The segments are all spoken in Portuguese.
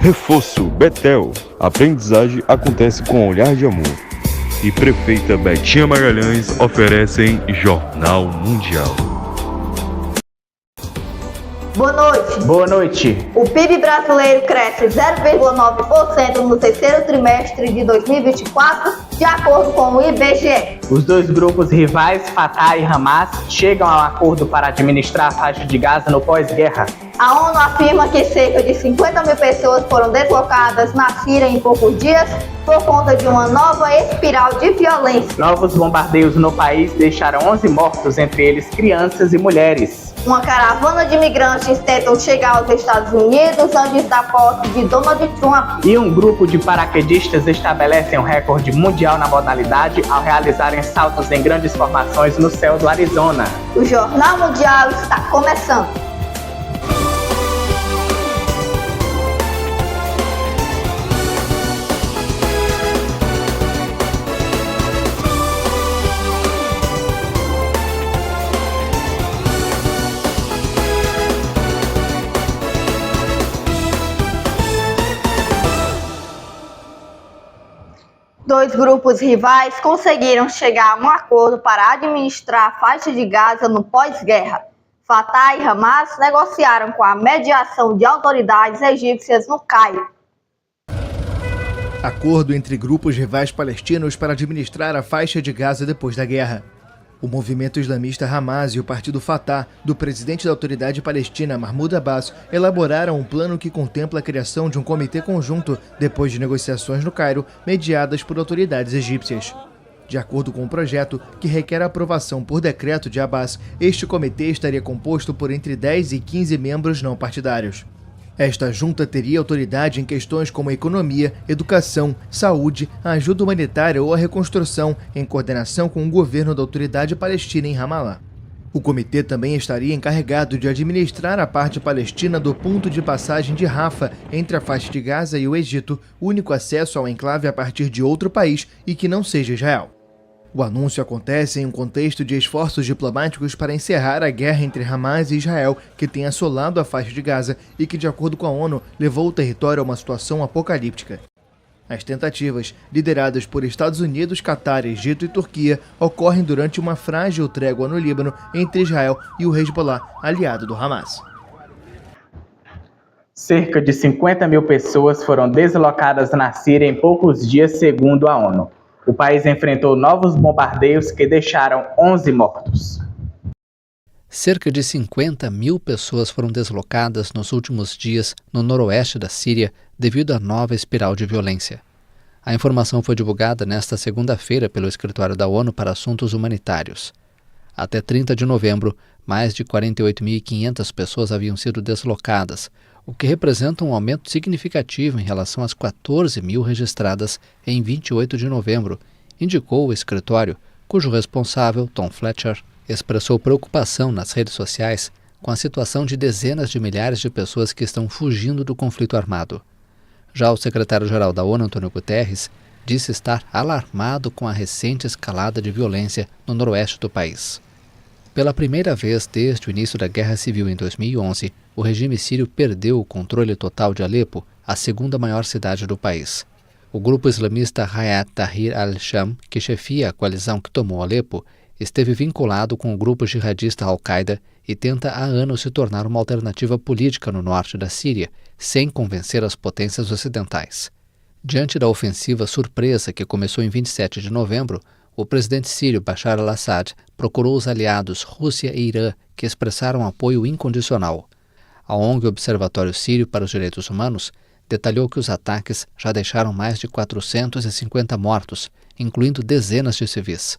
Reforço Betel. Aprendizagem acontece com olhar de amor. E Prefeita Betinha Magalhães oferecem Jornal Mundial. Boa noite. Boa noite. O PIB brasileiro cresce 0,9% no terceiro trimestre de 2024, de acordo com o IBGE. Os dois grupos rivais, Fatah e Hamas, chegam a um acordo para administrar a faixa de Gaza no pós-guerra. A ONU afirma que cerca de 50 mil pessoas foram deslocadas na Síria em poucos dias por conta de uma nova espiral de violência. Novos bombardeios no país deixaram 11 mortos, entre eles crianças e mulheres. Uma caravana de imigrantes tentou chegar aos Estados Unidos antes da posse de Donald Trump. E um grupo de paraquedistas estabelecem um recorde mundial na modalidade ao realizarem saltos em grandes formações no céu do Arizona. O Jornal Mundial está começando. Dois grupos rivais conseguiram chegar a um acordo para administrar a faixa de Gaza no pós-guerra. Fatah e Hamas negociaram com a mediação de autoridades egípcias no Cairo. Acordo entre grupos rivais palestinos para administrar a faixa de Gaza depois da guerra. O movimento islamista Hamas e o partido Fatah, do presidente da autoridade palestina Mahmoud Abbas, elaboraram um plano que contempla a criação de um comitê conjunto depois de negociações no Cairo, mediadas por autoridades egípcias. De acordo com o projeto, que requer a aprovação por decreto de Abbas, este comitê estaria composto por entre 10 e 15 membros não partidários. Esta junta teria autoridade em questões como economia, educação, saúde, a ajuda humanitária ou a reconstrução, em coordenação com o governo da autoridade palestina em Ramallah. O comitê também estaria encarregado de administrar a parte palestina do ponto de passagem de Rafah, entre a faixa de Gaza e o Egito, único acesso ao enclave a partir de outro país e que não seja Israel. O anúncio acontece em um contexto de esforços diplomáticos para encerrar a guerra entre Hamas e Israel, que tem assolado a faixa de Gaza e que, de acordo com a ONU, levou o território a uma situação apocalíptica. As tentativas, lideradas por Estados Unidos, Catar, Egito e Turquia, ocorrem durante uma frágil trégua no Líbano entre Israel e o Hezbollah, aliado do Hamas. Cerca de 50 mil pessoas foram deslocadas na Síria em poucos dias, segundo a ONU. O país enfrentou novos bombardeios que deixaram 11 mortos. Cerca de 50 mil pessoas foram deslocadas nos últimos dias no noroeste da Síria devido à nova espiral de violência. A informação foi divulgada nesta segunda-feira pelo Escritório da ONU para Assuntos Humanitários. Até 30 de novembro, mais de 48.500 pessoas haviam sido deslocadas, o que representa um aumento significativo em relação às 14 mil registradas em 28 de novembro, indicou o escritório, cujo responsável, Tom Fletcher, expressou preocupação nas redes sociais com a situação de dezenas de milhares de pessoas que estão fugindo do conflito armado. Já o secretário-geral da ONU, Antônio Guterres, disse estar alarmado com a recente escalada de violência no noroeste do país. Pela primeira vez desde o início da Guerra Civil em 2011, o regime sírio perdeu o controle total de Alepo, a segunda maior cidade do país. O grupo islamista Hayat Tahrir al-Sham, que chefia a coalizão que tomou Alepo, esteve vinculado com o grupo jihadista Al-Qaeda e tenta há anos se tornar uma alternativa política no norte da Síria, sem convencer as potências ocidentais. Diante da ofensiva surpresa que começou em 27 de novembro, o presidente sírio Bashar al-Assad procurou os aliados Rússia e Irã, que expressaram apoio incondicional. A ONG Observatório Sírio para os Direitos Humanos detalhou que os ataques já deixaram mais de 450 mortos, incluindo dezenas de civis.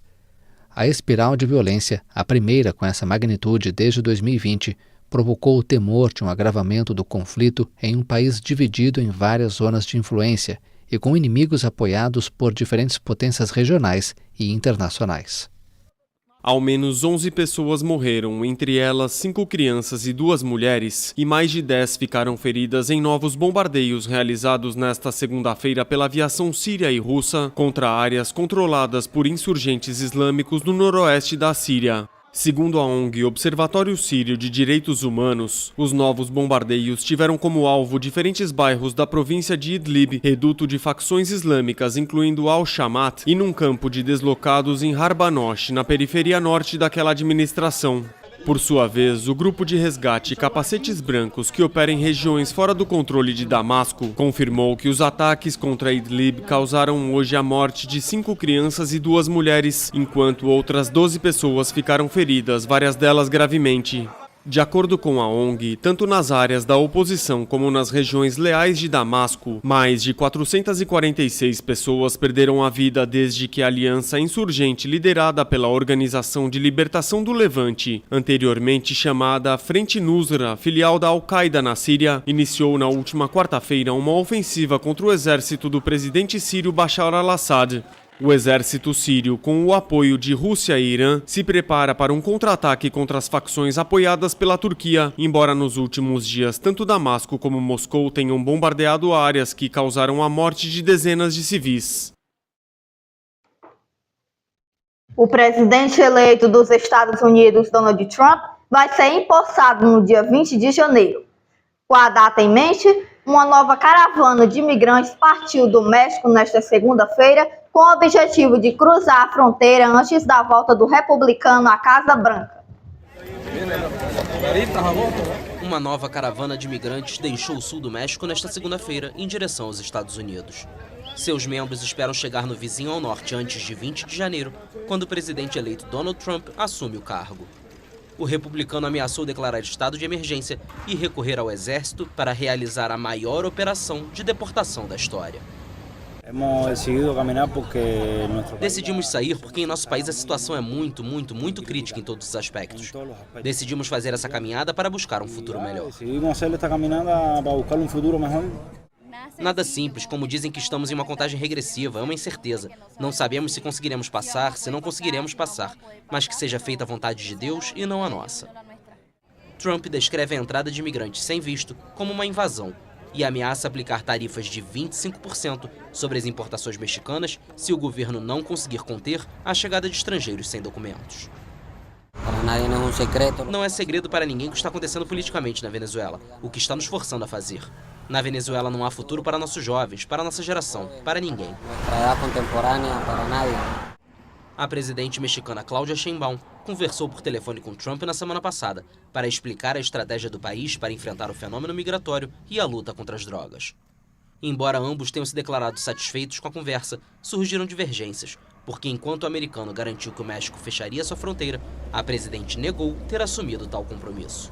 A espiral de violência, a primeira com essa magnitude desde 2020, provocou o temor de um agravamento do conflito em um país dividido em várias zonas de influência e com inimigos apoiados por diferentes potências regionais e internacionais. Ao menos 11 pessoas morreram, entre elas 5 crianças e 2 mulheres, e mais de 10 ficaram feridas em novos bombardeios realizados nesta segunda-feira pela aviação síria e russa contra áreas controladas por insurgentes islâmicos no noroeste da Síria. Segundo a ONG Observatório Sírio de Direitos Humanos, os novos bombardeios tiveram como alvo diferentes bairros da província de Idlib, reduto de facções islâmicas, incluindo Al-Shamat, e num campo de deslocados em Harbanosh, na periferia norte daquela administração. Por sua vez, o grupo de resgate Capacetes Brancos, que opera em regiões fora do controle de Damasco, confirmou que os ataques contra Idlib causaram hoje a morte de 5 crianças e 2 mulheres, enquanto outras 12 pessoas ficaram feridas, várias delas gravemente. De acordo com a ONG, tanto nas áreas da oposição como nas regiões leais de Damasco, mais de 446 pessoas perderam a vida desde que a aliança insurgente liderada pela Organização de Libertação do Levante, anteriormente chamada Frente Nusra, filial da Al-Qaeda na Síria, iniciou na última quarta-feira uma ofensiva contra o exército do presidente sírio Bashar al-Assad. O exército sírio, com o apoio de Rússia e Irã, se prepara para um contra-ataque contra as facções apoiadas pela Turquia, embora nos últimos dias tanto Damasco como Moscou tenham bombardeado áreas que causaram a morte de dezenas de civis. O presidente eleito dos Estados Unidos, Donald Trump, vai ser empossado no dia 20 de janeiro. Com a data em mente, uma nova caravana de imigrantes partiu do México nesta segunda-feira com o objetivo de cruzar a fronteira antes da volta do republicano à Casa Branca. Uma nova caravana de imigrantes deixou o sul do México nesta segunda-feira em direção aos Estados Unidos. Seus membros esperam chegar no vizinho ao norte antes de 20 de janeiro, quando o presidente eleito Donald Trump assume o cargo. O republicano ameaçou declarar estado de emergência e recorrer ao exército para realizar a maior operação de deportação da história. Decidimos sair porque em nosso país a situação é muito crítica em todos os aspectos. Decidimos fazer essa caminhada para buscar um futuro melhor. Nada simples, como dizem que estamos em uma contagem regressiva, é uma incerteza. Não sabemos se conseguiremos passar, se não conseguiremos passar, mas que seja feita a vontade de Deus e não a nossa. Trump descreve a entrada de imigrantes sem visto como uma invasão e ameaça aplicar tarifas de 25% sobre as importações mexicanas se o governo não conseguir conter a chegada de estrangeiros sem documentos. Não é segredo para ninguém o que está acontecendo politicamente na Venezuela, o que está nos forçando a fazer. Na Venezuela não há futuro para nossos jovens, para nossa geração, para ninguém. A presidente mexicana Claudia Sheinbaum conversou por telefone com Trump na semana passada para explicar a estratégia do país para enfrentar o fenômeno migratório e a luta contra as drogas. Embora ambos tenham se declarado satisfeitos com a conversa, surgiram divergências, porque enquanto o americano garantiu que o México fecharia sua fronteira, a presidente negou ter assumido tal compromisso.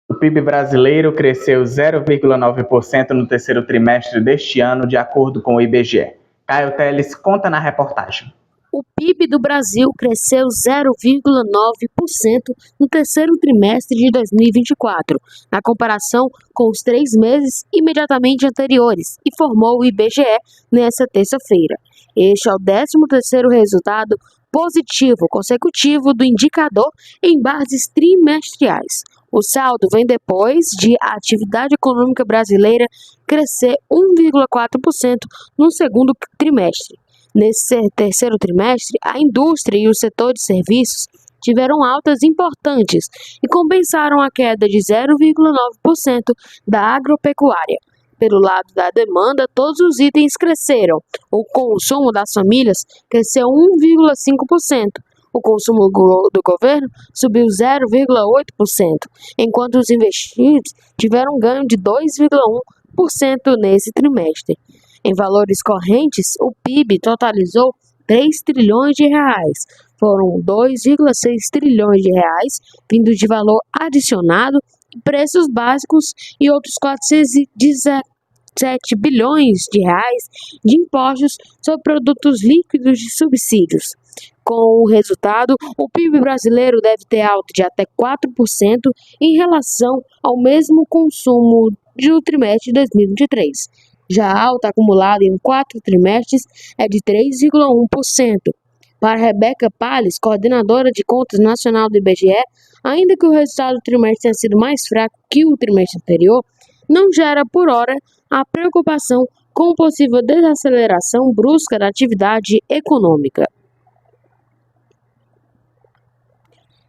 O PIB brasileiro cresceu 0,9% no terceiro trimestre deste ano, de acordo com o IBGE. Caio Teles conta na reportagem. O PIB do Brasil cresceu 0,9% no terceiro trimestre de 2024, na comparação com os 3 meses imediatamente anteriores, informou o IBGE nesta terça-feira. Este é o 13º resultado positivo consecutivo do indicador em bases trimestrais. O saldo vem depois de a atividade econômica brasileira crescer 1,4% no segundo trimestre. Nesse terceiro trimestre, a indústria e o setor de serviços tiveram altas importantes e compensaram a queda de 0,9% da agropecuária. Pelo lado da demanda, todos os itens cresceram. O consumo das famílias cresceu 1,5%. O consumo do governo subiu 0,8%, enquanto os investimentos tiveram um ganho de 2,1% nesse trimestre. Em valores correntes, o PIB totalizou 3 trilhões de reais. Foram 2,6 trilhões de reais vindos de valor adicionado, preços básicos e outros 417 bilhões de reais de impostos sobre produtos líquidos de subsídios. Com o resultado, o PIB brasileiro deve ter alta de até 4% em relação ao mesmo consumo do trimestre de 2023. Já a alta acumulada em 4 trimestres é de 3,1%. Para Rebeca Palles, coordenadora de contas nacional do IBGE, ainda que o resultado do trimestre tenha sido mais fraco que o trimestre anterior, não gera por hora a preocupação com possível desaceleração brusca da atividade econômica.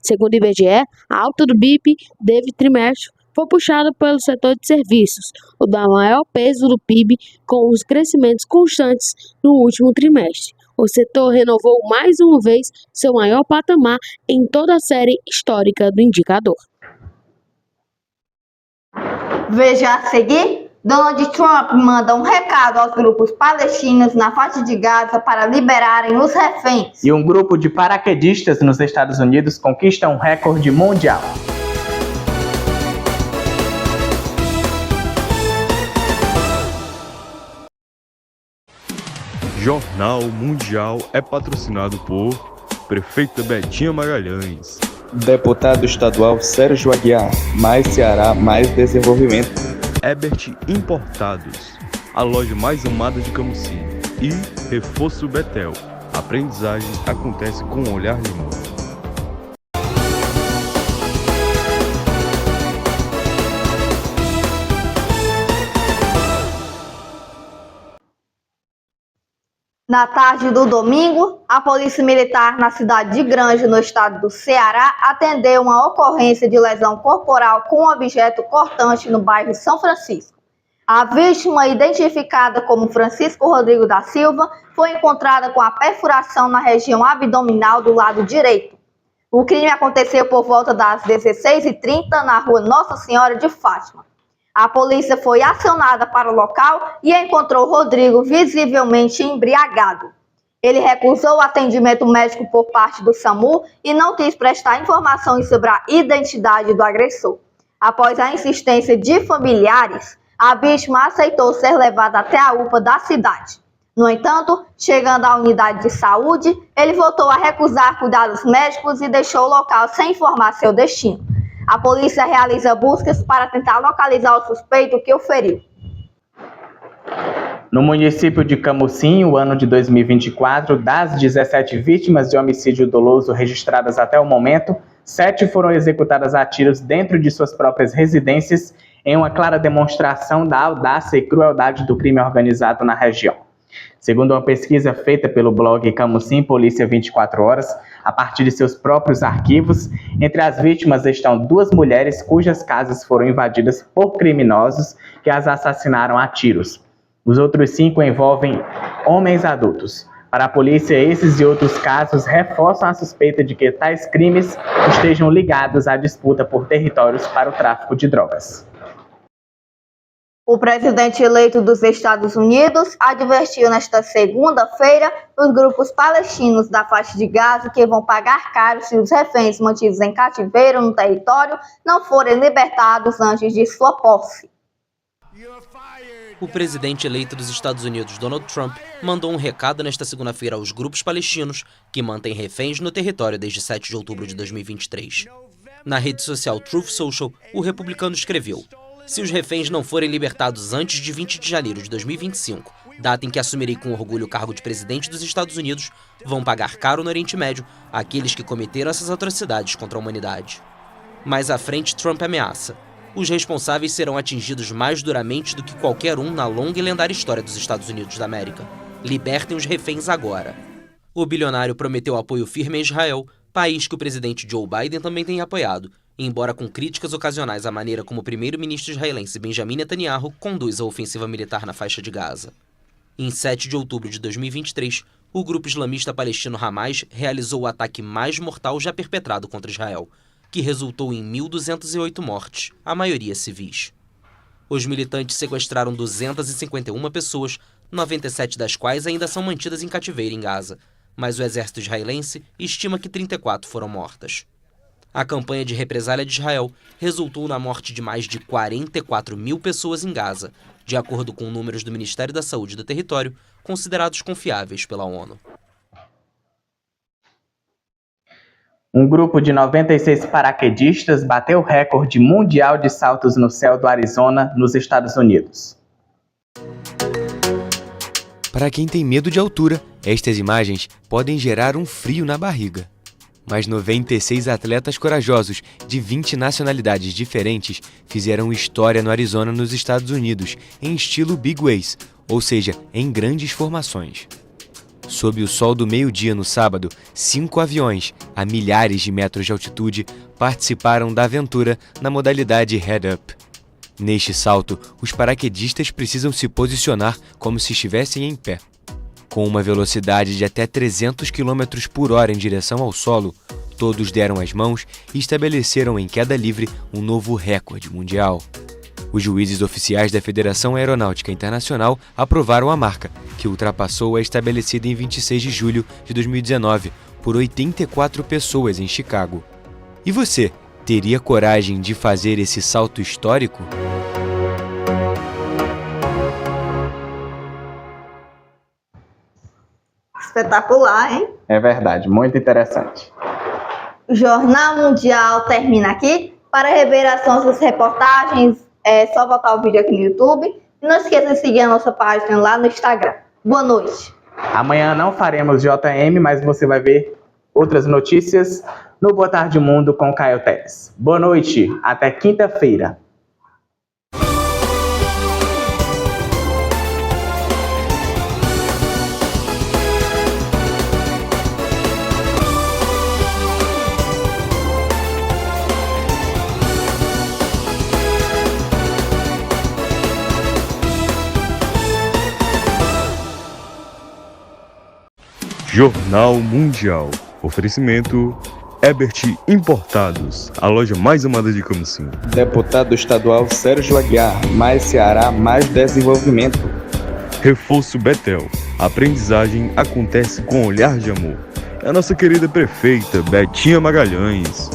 Segundo o IBGE, a alta do BIP deve trimestre foi puxada pelo setor de serviços, o da maior peso do PIB, com os crescimentos constantes no último trimestre. O setor renovou mais uma vez seu maior patamar em toda a série histórica do indicador. Veja a seguir: Donald Trump manda um recado aos grupos palestinos na faixa de Gaza para liberarem os reféns. E um grupo de paraquedistas nos Estados Unidos conquista um recorde mundial. Jornal Mundial é patrocinado por Prefeita Betinha Magalhães, Deputado Estadual Sérgio Aguiar, mais Ceará, mais desenvolvimento. Ebert Importados, a loja mais amada de Camusim, e Reforço Betel. A aprendizagem acontece com um olhar de amor. Na tarde do domingo, a Polícia Militar na cidade de Granja, no estado do Ceará, atendeu uma ocorrência de lesão corporal com um objeto cortante no bairro São Francisco. A vítima, identificada como Francisco Rodrigo da Silva, foi encontrada com a perfuração na região abdominal do lado direito. O crime aconteceu por volta das 16h30 na rua Nossa Senhora de Fátima. A polícia foi acionada para o local e encontrou Rodrigo visivelmente embriagado. Ele recusou o atendimento médico por parte do SAMU e não quis prestar informações sobre a identidade do agressor. Após a insistência de familiares, a vítima aceitou ser levada até a UPA da cidade. No entanto, chegando à unidade de saúde, ele voltou a recusar cuidados médicos e deixou o local sem informar seu destino. A polícia realiza buscas para tentar localizar o suspeito que o feriu. No município de Camusim, o ano de 2024, das 17 vítimas de homicídio doloso registradas até o momento, 7 foram executadas a tiros dentro de suas próprias residências, em uma clara demonstração da audácia e crueldade do crime organizado na região. Segundo uma pesquisa feita pelo blog Camusim Polícia 24 Horas, a partir de seus próprios arquivos, entre as vítimas estão 2 mulheres cujas casas foram invadidas por criminosos que as assassinaram a tiros. Os outros 5 envolvem homens adultos. Para a polícia, esses e outros casos reforçam a suspeita de que tais crimes estejam ligados à disputa por territórios para o tráfico de drogas. O presidente eleito dos Estados Unidos advertiu nesta segunda-feira os grupos palestinos da faixa de Gaza que vão pagar caro se os reféns mantidos em cativeiro no território não forem libertados antes de sua posse. O presidente eleito dos Estados Unidos, Donald Trump, mandou um recado nesta segunda-feira aos grupos palestinos que mantêm reféns no território desde 7 de outubro de 2023. Na rede social Truth Social, o republicano escreveu: "Se os reféns não forem libertados antes de 20 de janeiro de 2025, data em que assumirei com orgulho o cargo de presidente dos Estados Unidos, vão pagar caro no Oriente Médio aqueles que cometeram essas atrocidades contra a humanidade." Mais à frente, Trump ameaça: "Os responsáveis serão atingidos mais duramente do que qualquer um na longa e lendária história dos Estados Unidos da América. Libertem os reféns agora." O bilionário prometeu apoio firme a Israel, país que o presidente Joe Biden também tem apoiado, embora com críticas ocasionais à maneira como o primeiro-ministro israelense Benjamin Netanyahu conduz a ofensiva militar na faixa de Gaza. Em 7 de outubro de 2023, o grupo islamista palestino Hamas realizou o ataque mais mortal já perpetrado contra Israel, que resultou em 1.208 mortes, a maioria civis. Os militantes sequestraram 251 pessoas, 97 das quais ainda são mantidas em cativeiro em Gaza, mas o exército israelense estima que 34 foram mortas. A campanha de represália de Israel resultou na morte de mais de 44 mil pessoas em Gaza, de acordo com números do Ministério da Saúde do território, considerados confiáveis pela ONU. Um grupo de 96 paraquedistas bateu o recorde mundial de saltos no céu do Arizona, nos Estados Unidos. Para quem tem medo de altura, estas imagens podem gerar um frio na barriga. Mas 96 atletas corajosos de 20 nacionalidades diferentes fizeram história no Arizona, nos Estados Unidos, em estilo Big Waves, ou seja, em grandes formações. Sob o sol do meio-dia no sábado, 5 aviões, a milhares de metros de altitude, participaram da aventura na modalidade head-up. Neste salto, os paraquedistas precisam se posicionar como se estivessem em pé. Com uma velocidade de até 300 km por hora em direção ao solo, todos deram as mãos e estabeleceram em queda livre um novo recorde mundial. Os juízes oficiais da Federação Aeronáutica Internacional aprovaram a marca, que ultrapassou a estabelecida em 26 de julho de 2019 por 84 pessoas em Chicago. E você, teria coragem de fazer esse salto histórico? Espetacular, hein? É verdade, muito interessante. O Jornal Mundial termina aqui. Para rever as nossas reportagens, é só botar o vídeo aqui no YouTube. E não esqueça de seguir a nossa página lá no Instagram. Boa noite. Amanhã não faremos JM, mas você vai ver outras notícias no Boa Tarde Mundo com Caio Teles. Boa noite, até quinta-feira. Jornal Mundial. Oferecimento Ebert Importados, a loja mais amada de Camusim. Deputado estadual Sérgio Aguiar, mais Ceará, mais desenvolvimento. Reforço Betel. A aprendizagem acontece com olhar de amor. É a nossa querida prefeita Betinha Magalhães.